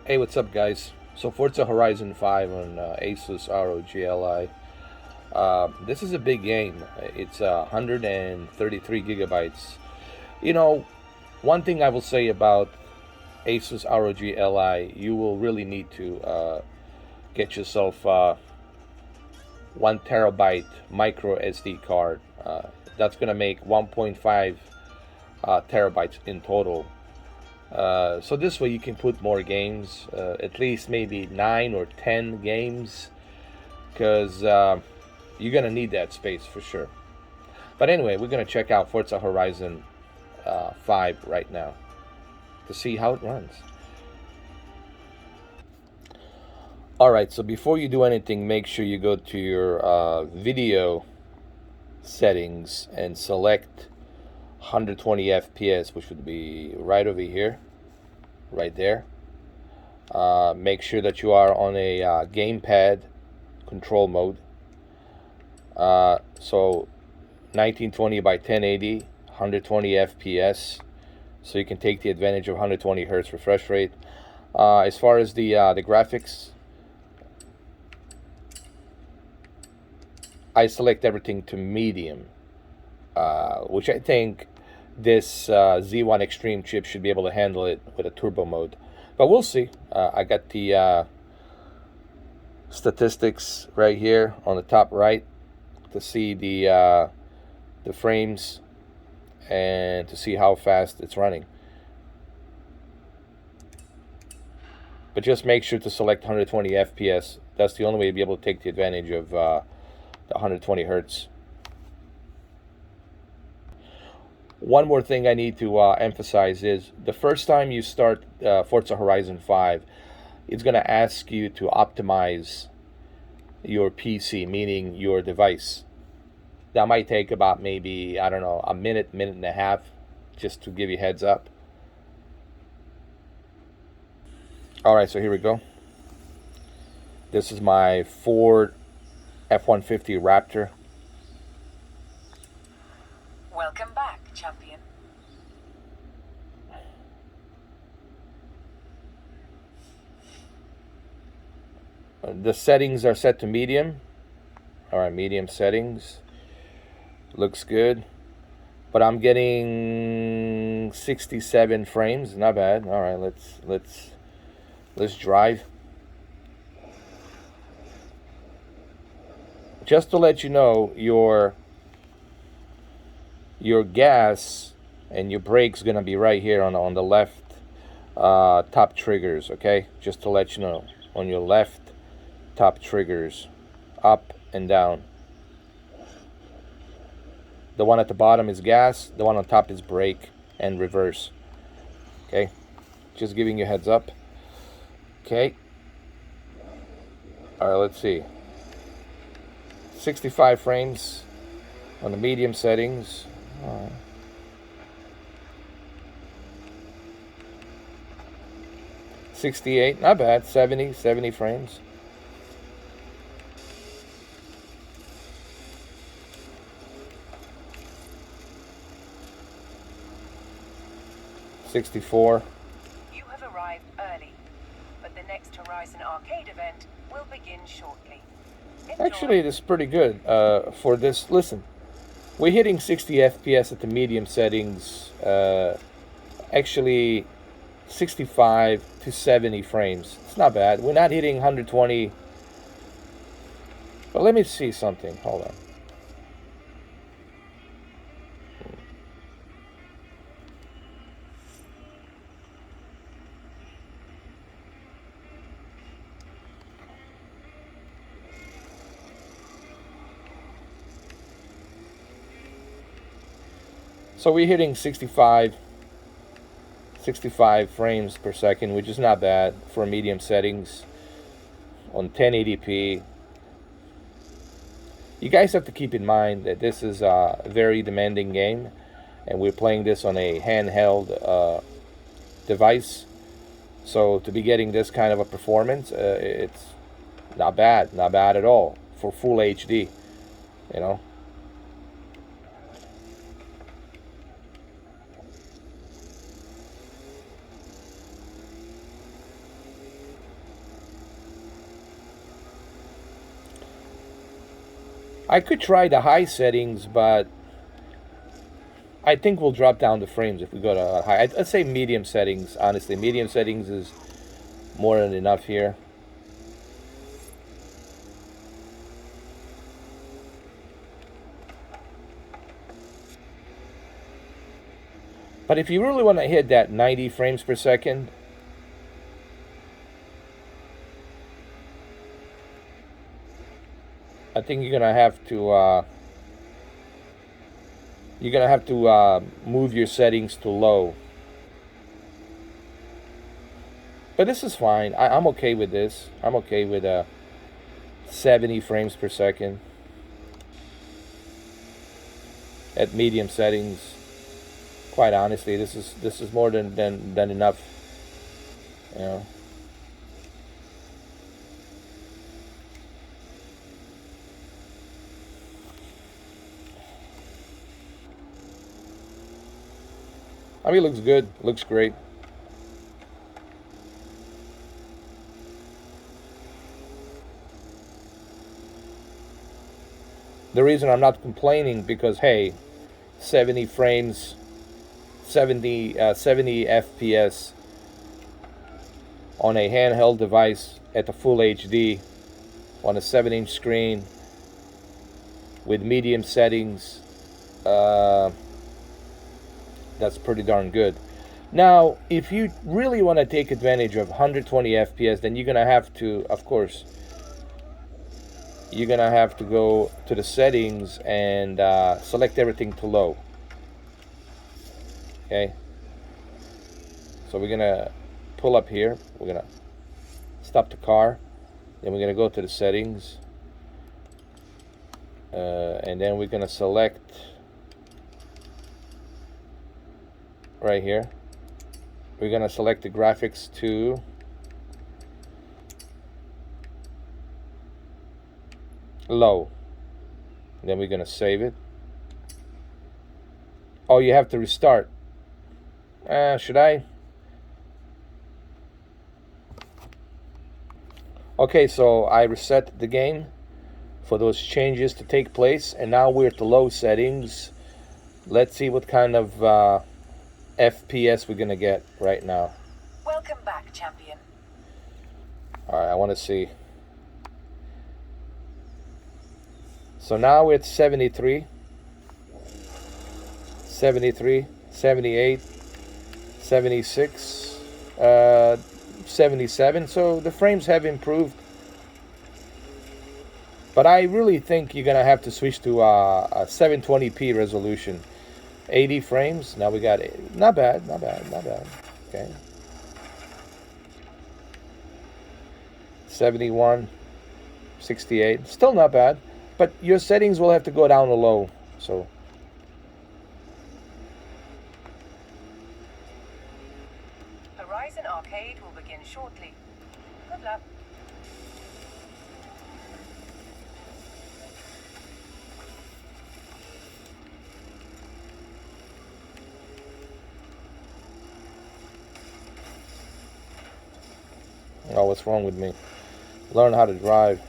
Hey, what's up, guys? So Forza Horizon 5 on Asus ROG Li. This is a big game. It's 133 gigabytes. You know, one thing I will say about Asus ROG Li, you will really need to get yourself 1 terabyte micro SD card. That's gonna make 1.5 terabytes in total. So this way you can put more games, at least maybe 9 or 10 games, because you're gonna need that space for sure. But anyway, we're gonna check out Forza Horizon 5 right now to see how it runs. Alright, so before you do anything, make sure you go to your video settings and select 120 FPS, which would be right over here, right there. Make sure that you are on a gamepad control mode. So 1920 by 1080, 120 FPS, so you can take the advantage of 120 hertz refresh rate. As far as the graphics, I select everything to medium, which I think this Z1 Extreme chip should be able to handle it with a turbo mode. But we'll see. I got the statistics right here on the top right to see the frames and to see how fast it's running. But just make sure to select 120 FPS. That's the only way to be able to take the advantage of the 120 hertz. One more thing I need to emphasize is the first time you start Forza Horizon 5, it's going to ask you to optimize your PC, meaning your device. That might take about maybe, I don't know, a minute, minute and a half, just to give you heads up. Alright, so here we go. This is my Ford F-150 Raptor. Welcome back, champion. The settings are set to medium. Alright, medium settings. Looks good. But I'm getting 67 frames. Not bad. Alright, let's drive. Just to let you know, your gas and your brakes gonna be right here on the left top triggers. Okay, just to let you know, on your left top triggers, up and down. The one at the bottom is gas, the one on top is brake and reverse. Okay, just giving you a heads up. Okay, all right, let's see. 65 frames on the medium settings. 68, not bad. 70 frames. $64. You have arrived early, but the next Horizon Arcade event will begin shortly. Enjoy. Actually, this is pretty good for this. Listen, we're hitting 60 FPS at the medium settings. Actually, 65 to 70 frames. It's not bad. We're not hitting 120. But let me see something. Hold on. So we're hitting 65 frames per second, which is not bad for medium settings on 1080p. You guys have to keep in mind that this is a very demanding game, and we're playing this on a handheld device. So to be getting this kind of a performance, it's not bad at all for full HD, you know. I could try the high settings, but I think we'll drop down the frames if we go to high. I'd say medium settings, honestly. Medium settings is more than enough here. But if you really want to hit that 90 frames per second, I think you're gonna have to move your settings to low. But this is fine. I'm okay with this. I'm okay with 70 frames per second at medium settings. Quite honestly, this is more than enough. You know. I mean, it looks good. It looks great. The reason I'm not complaining because hey, 70 frames, 70 FPS on a handheld device at the full HD on a 7-inch screen with medium settings. That's pretty darn good. Now, if you really want to take advantage of 120 FPS, then you're going to have to, of course, you're going to have to go to the settings and select everything to low. Okay. So we're going to pull up here. We're going to stop the car. Then we're going to go to the settings. And then we're going to select right here. We're going to select the graphics to low. Then we're going to save it. Oh, you have to restart. Should I? Okay, so I reset the game for those changes to take place, and now we're at the low settings. Let's see what kind of FPS we're gonna get right now. Welcome back, champion. All right, I want to see. So now we're at 73, 78, 76, 77. So the frames have improved. But I really think you're gonna have to switch to a 720p resolution. 80 frames. Now we got it. Not bad. Okay. 71, 68. Still not bad. But your settings will have to go down to low. So Horizon Arcade will begin shortly. Good luck. oh, what's wrong with me? Learn how to drive.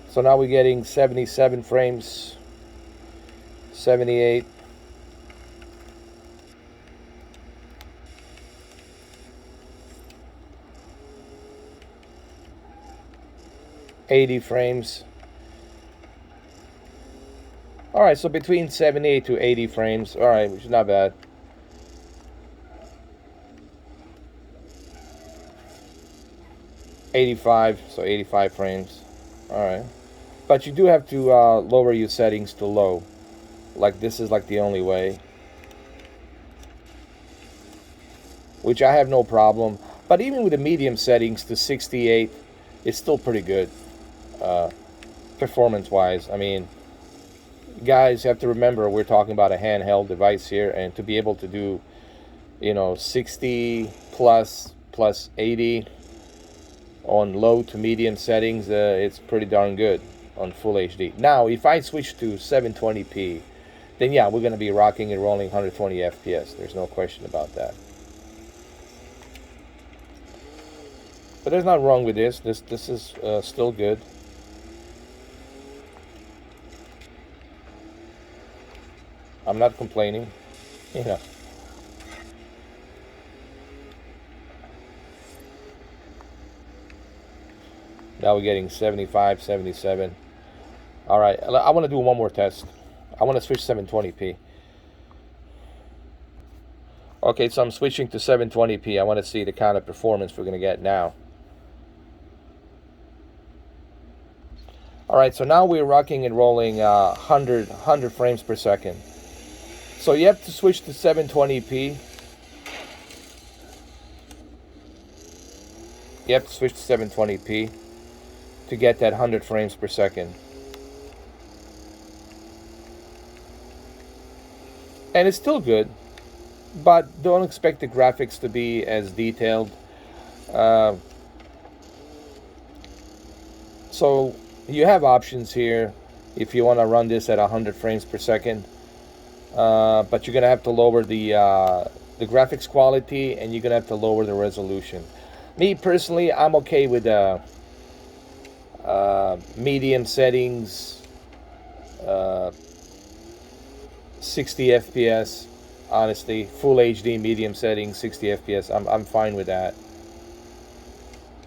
So now we're getting 77 frames, 78, 80 frames. All right, so between 78 to 80 frames. All right, which is not bad. '85, so 85 frames. All right, but you do have to lower your settings to low. Like this is like the only way, which I have no problem. But even with the medium settings to 68, it's still pretty good, performance-wise. I mean, guys, you have to remember we're talking about a handheld device here, and to be able to do, 60 plus 80 on low to medium settings, it's pretty darn good on full HD. Now, if I switch to 720p, then yeah, we're going to be rocking and rolling 120 FPS. There's no question about that. But there's nothing wrong with this. This is still good. I'm not complaining, you know. Now we're getting 75, 77. All right, I want to do one more test. I want to switch 720p. Okay, so I'm switching to 720p. I want to see the kind of performance we're going to get now. All right, so now we're rocking and rolling 100 frames per second. So you have to switch to 720p. You have to switch to 720p to get that 100 frames per second. And it's still good, but don't expect the graphics to be as detailed. So you have options here if you want to run this at 100 frames per second, but you're gonna have to lower the graphics quality, and you're gonna have to lower the resolution. Me personally, I'm okay with medium settings, 60 FPS. Honestly, full HD medium settings, 60 FPS. I'm fine with that,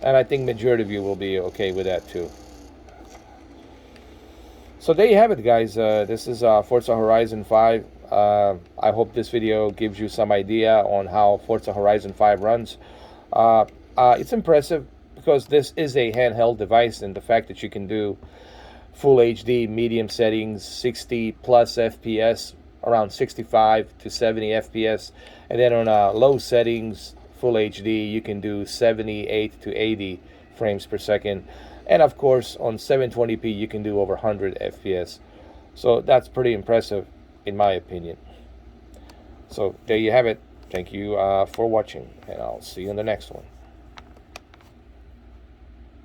and I think majority of you will be okay with that too. So there you have it, guys. This is Forza Horizon 5. I hope this video gives you some idea on how Forza Horizon 5 runs. It's impressive because this is a handheld device, and the fact that you can do full HD medium settings, 60 plus FPS, around 65 to 70 FPS, and then on low settings, full HD, you can do 78 to 80 frames per second. And of course, on 720p, you can do over 100 FPS. So that's pretty impressive, in my opinion. So there you have it. Thank you for watching, and I'll see you in the next one.